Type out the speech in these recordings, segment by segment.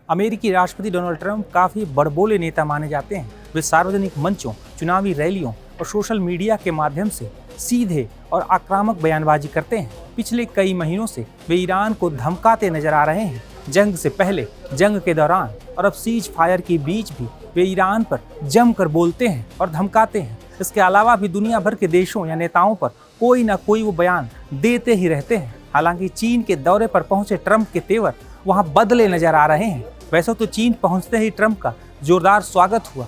अमेरिकी राष्ट्रपति Donald Trump काफ़ी बड़बोले नेता माने जाते हैं। वे सार्वजनिक मंचों, चुनावी रैलियों और सोशल मीडिया के माध्यम से सीधे और आक्रामक बयानबाजी करते हैं। पिछले कई महीनों से वे ईरान को धमकाते नजर आ रहे हैं। जंग से पहले, जंग के दौरान और अब सीज फायर के बीच भी वे ईरान पर जमकर बोलते हैं और धमकाते हैं। इसके अलावा भी दुनिया भर के देशों या नेताओं पर कोई ना कोई वो बयान देते ही रहते हैं। हालांकि चीन के दौरे पर पहुंचे ट्रंप के तेवर वहां बदले नजर आ रहे हैं। वैसे तो चीन पहुंचते ही ट्रंप का जोरदार स्वागत हुआ।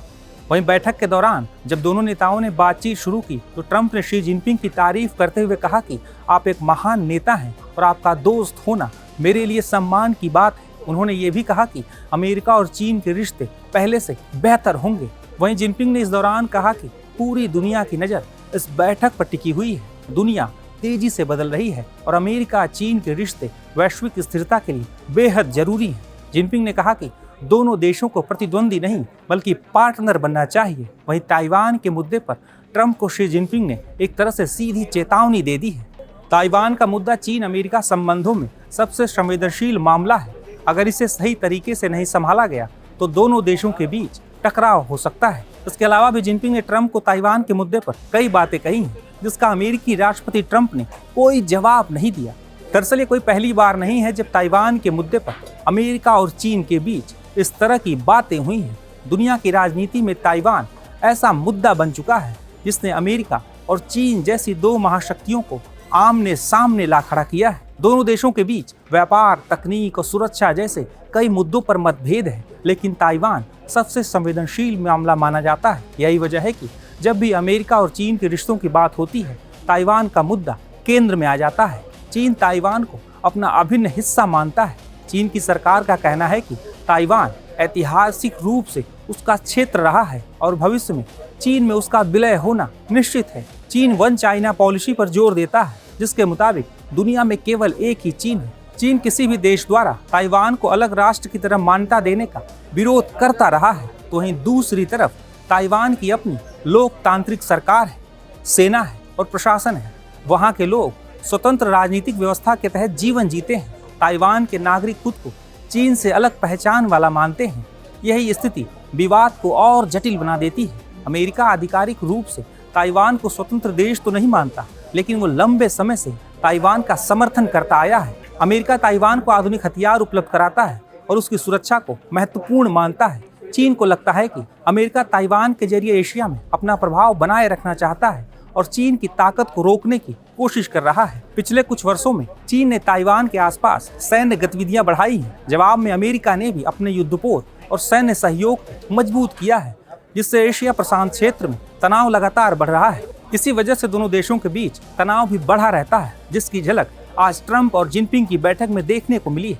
वहीं बैठक के दौरान जब दोनों नेताओं ने बातचीत शुरू की तो ट्रंप ने शी जिनपिंग की तारीफ करते हुए कहा कि आप एक महान नेता हैं और आपका दोस्त होना मेरे लिए सम्मान की बात है। उन्होंने ये भी कहा कि अमेरिका और चीन के रिश्ते पहले से बेहतर होंगे। वहीं जिनपिंग ने इस दौरान कहा कि पूरी दुनिया की नज़र इस बैठक पर टिकी हुई है। दुनिया तेजी से बदल रही है और अमेरिका चीन के रिश्ते वैश्विक स्थिरता के लिए बेहद जरूरी है। जिनपिंग ने कहा कि दोनों देशों को प्रतिद्वंदी नहीं बल्कि पार्टनर बनना चाहिए। वहीं ताइवान के मुद्दे पर ट्रंप को शी जिनपिंग ने एक तरह से सीधी चेतावनी दे दी है। ताइवान का मुद्दा चीन अमेरिका संबंधों में सबसे संवेदनशील मामला है। अगर इसे सही तरीके से नहीं संभाला गया तो दोनों देशों के बीच टकराव हो सकता है। इसके अलावा भी जिनपिंग ने ट्रंप को ताइवान के मुद्दे पर कई बातें कही हैं, जिसका अमेरिकी राष्ट्रपति ट्रंप ने कोई जवाब नहीं दिया। दरअसल ये कोई पहली बार नहीं है जब ताइवान के मुद्दे पर अमेरिका और चीन के बीच इस तरह की बातें हुई हैं। दुनिया की राजनीति में ताइवान ऐसा मुद्दा बन चुका है जिसने अमेरिका और चीन जैसी दो महाशक्तियों को आमने सामने ला खड़ा किया है। दोनों देशों के बीच व्यापार, तकनीक और सुरक्षा जैसे कई मुद्दों पर मतभेद है, लेकिन ताइवान सबसे संवेदनशील मामला माना जाता है। यही वजह है कि जब भी अमेरिका और चीन के रिश्तों की बात होती है, ताइवान का मुद्दा केंद्र में आ जाता है। चीन ताइवान को अपना अभिन्न हिस्सा मानता है। चीन की सरकार का कहना है कि ताइवान ऐतिहासिक रूप से उसका क्षेत्र रहा है और भविष्य में चीन में उसका विलय होना निश्चित है। चीन वन चाइना पॉलिसी पर जोर देता है, जिसके मुताबिक दुनिया में केवल एक ही चीन है। चीन किसी भी देश द्वारा ताइवान को अलग राष्ट्र की तरह मान्यता देने का विरोध करता रहा है। तो वहीं दूसरी तरफ ताइवान की अपनी लोकतांत्रिक सरकार है, सेना है और प्रशासन है। वहाँ के लोग स्वतंत्र राजनीतिक व्यवस्था के तहत जीवन जीते हैं। ताइवान के नागरिक खुद को चीन से अलग पहचान वाला मानते हैं। यही स्थिति विवाद को और जटिल बना देती है। अमेरिका आधिकारिक रूप से ताइवान को स्वतंत्र देश तो नहीं मानता, लेकिन वो लंबे समय से ताइवान का समर्थन करता आया है। अमेरिका ताइवान को आधुनिक हथियार उपलब्ध कराता है और उसकी सुरक्षा को महत्वपूर्ण मानता है। चीन को लगता है कि अमेरिका ताइवान के जरिए एशिया में अपना प्रभाव बनाए रखना चाहता है और चीन की ताकत को रोकने की कोशिश कर रहा है। पिछले कुछ वर्षों में चीन ने ताइवान के आसपास सैन्य गतिविधियां बढ़ाई हैं। जवाब में अमेरिका ने भी अपने युद्धपोत और सैन्य सहयोग को मजबूत किया है, जिससे एशिया प्रशांत क्षेत्र में तनाव लगातार बढ़ रहा है। इसी वजह से दोनों देशों के बीच तनाव भी बढ़ा रहता है, जिसकी झलक आज ट्रंप और जिनपिंग की बैठक में देखने को मिली है।